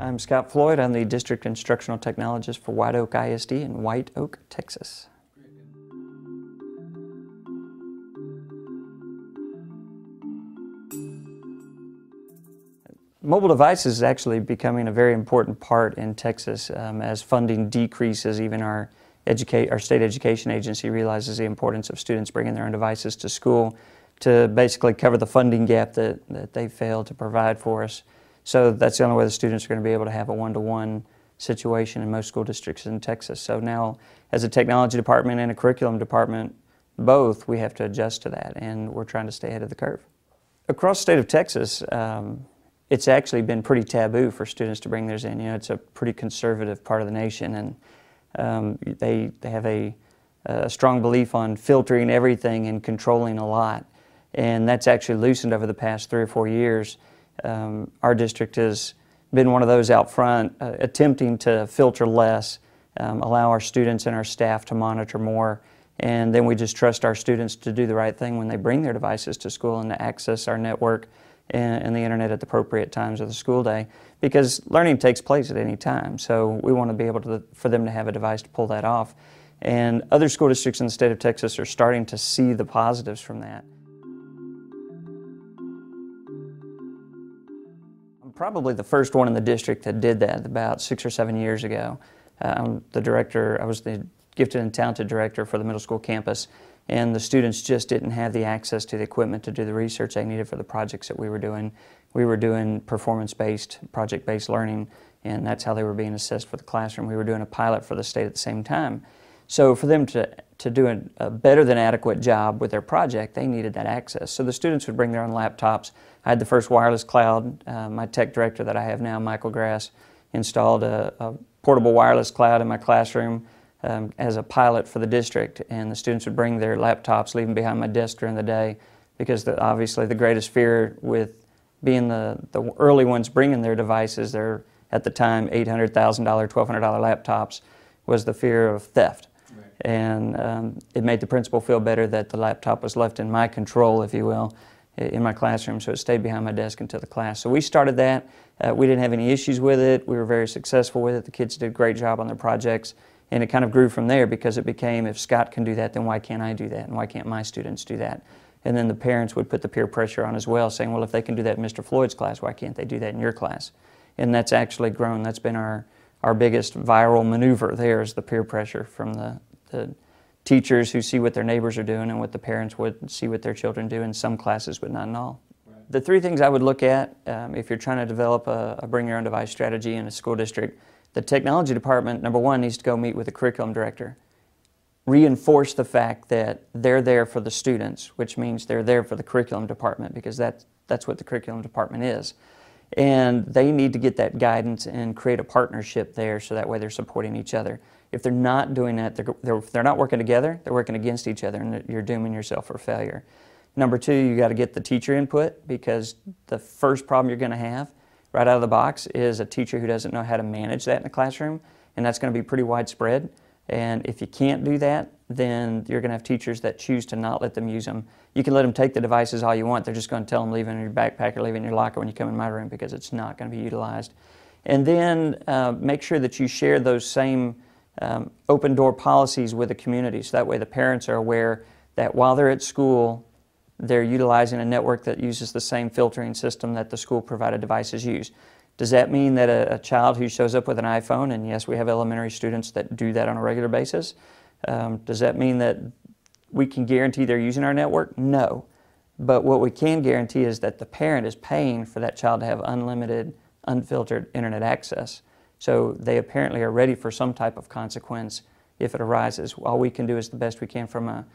I'm Scott Floyd. I'm the District Instructional Technologist for White Oak ISD in White Oak, Texas. Mobile devices is actually becoming a very important part in Texas as funding decreases. Even our state education agency realizes the importance of students bringing their own devices to school to basically cover the funding gap that they failed to provide for us. So that's the only way the students are going to be able to have a one-to-one situation in most school districts in Texas. So now, as a technology department and a curriculum department, both, we have to adjust to that, and we're trying to stay ahead of the curve. Across the state of Texas, it's actually been pretty taboo for students to bring theirs in. You know, it's a pretty conservative part of the nation, and they have a strong belief on filtering everything and controlling a lot. And that's actually loosened over the past 3 or 4 years. Our district has been one of those out front, attempting to filter less, allow our students and our staff to monitor more, and then we just trust our students to do the right thing when they bring their devices to school and to access our network and the internet at the appropriate times of the school day, because learning takes place at any time. So we want to be able for them to have a device to pull that off. And other school districts in the state of Texas are starting to see the positives from that. I'm probably the first one in the district that did that about 6 or 7 years ago. I was the gifted and talented director for the middle school campus, and the students just didn't have the access to the equipment to do the research they needed for the projects that we were doing. We were doing performance-based, project-based learning, and that's how they were being assessed for the classroom. We were doing a pilot for the state at the same time. So for them to do a better than adequate job with their project, they needed that access. So the students would bring their own laptops. I had the first wireless cloud. My tech director that I have now, Michael Grass, installed a portable wireless cloud in my classroom as a pilot for the district, and the students would bring their laptops, leave them behind my desk during the day, because obviously the greatest fear with being the early ones bringing their devices, their at the time $800,000, $1,200 laptops, was the fear of theft. Right. And it made the principal feel better that the laptop was left in my control, if you will, in my classroom, so it stayed behind my desk until the class. So we started that. We didn't have any issues with it. We were very successful with it. The kids did a great job on their projects. And it kind of grew from there, because it became, if Scott can do that, then why can't I do that? And why can't my students do that? And then the parents would put the peer pressure on as well, saying, well, if they can do that in Mr. Floyd's class, why can't they do that in your class? And that's actually grown. That's been our biggest viral maneuver there, is the peer pressure from the teachers who see what their neighbors are doing and what the parents would see what their children do in some classes, but not in all. Right. The 3 things I would look at if you're trying to develop a bring your own device strategy in a school district: the technology department, number 1, needs to go meet with the curriculum director. Reinforce the fact that they're there for the students, which means they're there for the curriculum department, because that's what the curriculum department is. And they need to get that guidance and create a partnership there, so that way they're supporting each other. If they're not doing that, they're not working together, they're working against each other, and you're dooming yourself for failure. Number 2, you got to get the teacher input, because the first problem you're going to have right out of the box is a teacher who doesn't know how to manage that in the classroom, and that's going to be pretty widespread. And if you can't do that, then you're going to have teachers that choose to not let them use them. You can let them take the devices all you want. They're just going to tell them leave it in your backpack or leave it in your locker when you come in my room, because it's not going to be utilized. And then make sure that you share those same open door policies with the community, so that way the parents are aware that while they're at school, they're utilizing a network that uses the same filtering system that the school-provided devices use. Does that mean that a child who shows up with an iPhone, and yes, we have elementary students that do that on a regular basis, does that mean that we can guarantee they're using our network? No. But what we can guarantee is that the parent is paying for that child to have unlimited, unfiltered internet access. So they apparently are ready for some type of consequence if it arises. All we can do is the best we can from a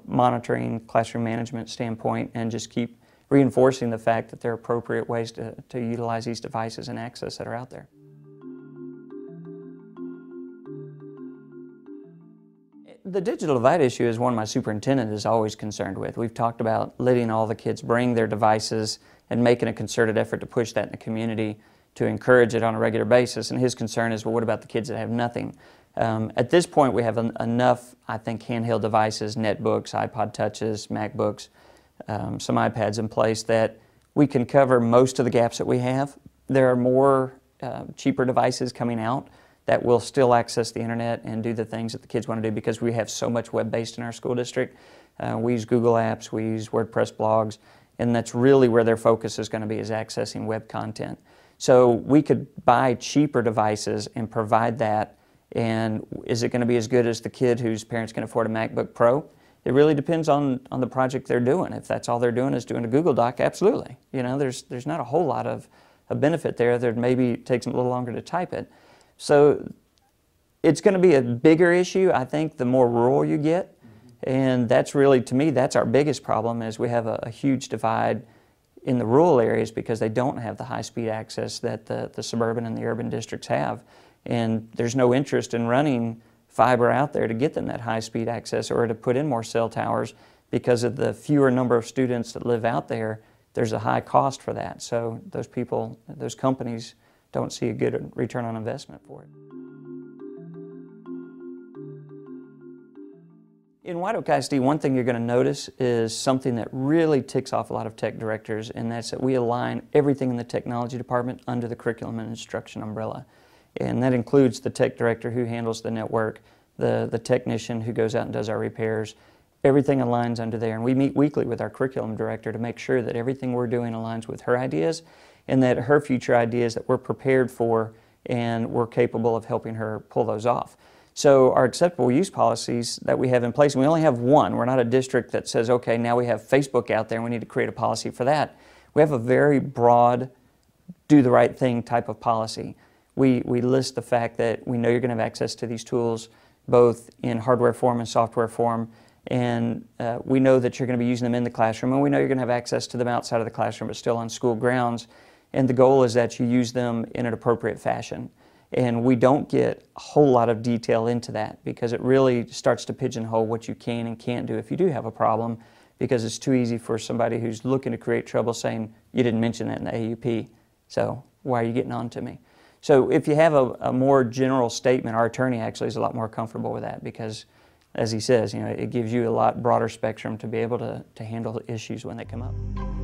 monitoring, classroom management standpoint, and just keep reinforcing the fact that there are appropriate ways to utilize these devices and access that are out there. The digital divide issue is one my superintendent is always concerned with. We've talked about letting all the kids bring their devices and making a concerted effort to push that in the community to encourage it on a regular basis. And his concern is, well, what about the kids that have nothing? At this point, we have enough, I think, handheld devices, netbooks, iPod Touches, MacBooks, some iPads in place that we can cover most of the gaps that we have. There are more cheaper devices coming out that will still access the internet and do the things that the kids want to do, because we have so much web-based in our school district. We use Google Apps, we use WordPress blogs, and that's really where their focus is going to be, is accessing web content. So we could buy cheaper devices and provide that, and is it going to be as good as the kid whose parents can afford a MacBook Pro? It really depends on the project they're doing. If that's all they're doing is doing a Google Doc, absolutely. You know, there's not a whole lot of a benefit there. There maybe takes them a little longer to type it. So it's going to be a bigger issue, I think, the more rural you get. And that's really, to me, that's our biggest problem, is we have a huge divide in the rural areas because they don't have the high-speed access that the suburban and the urban districts have. And there's no interest in running fiber out there to get them that high-speed access or to put in more cell towers, because of the fewer number of students that live out there. There's a high cost for that. So those people, those companies, don't see a good return on investment for it. In White Oak ISD, one thing you're going to notice is something that really ticks off a lot of tech directors, and that's that we align everything in the technology department under the curriculum and instruction umbrella. And that includes the tech director who handles the network, the technician who goes out and does our repairs. Everything aligns under there, and we meet weekly with our curriculum director to make sure that everything we're doing aligns with her ideas, and that her future ideas that we're prepared for and we're capable of helping her pull those off. So our acceptable use policies that we have in place, and we only have one. We're not a district that says, okay, now we have Facebook out there and we need to create a policy for that. We have a very broad, do the right thing type of policy. We list the fact that we know you're going to have access to these tools both in hardware form and software form, and we know that you're going to be using them in the classroom, and we know you're going to have access to them outside of the classroom but still on school grounds. And the goal is that you use them in an appropriate fashion. And we don't get a whole lot of detail into that, because it really starts to pigeonhole what you can and can't do if you do have a problem, because it's too easy for somebody who's looking to create trouble saying, you didn't mention that in the AUP, so why are you getting on to me? So if you have a more general statement, our attorney actually is a lot more comfortable with that, because as he says, you know, it gives you a lot broader spectrum to be able to handle issues when they come up.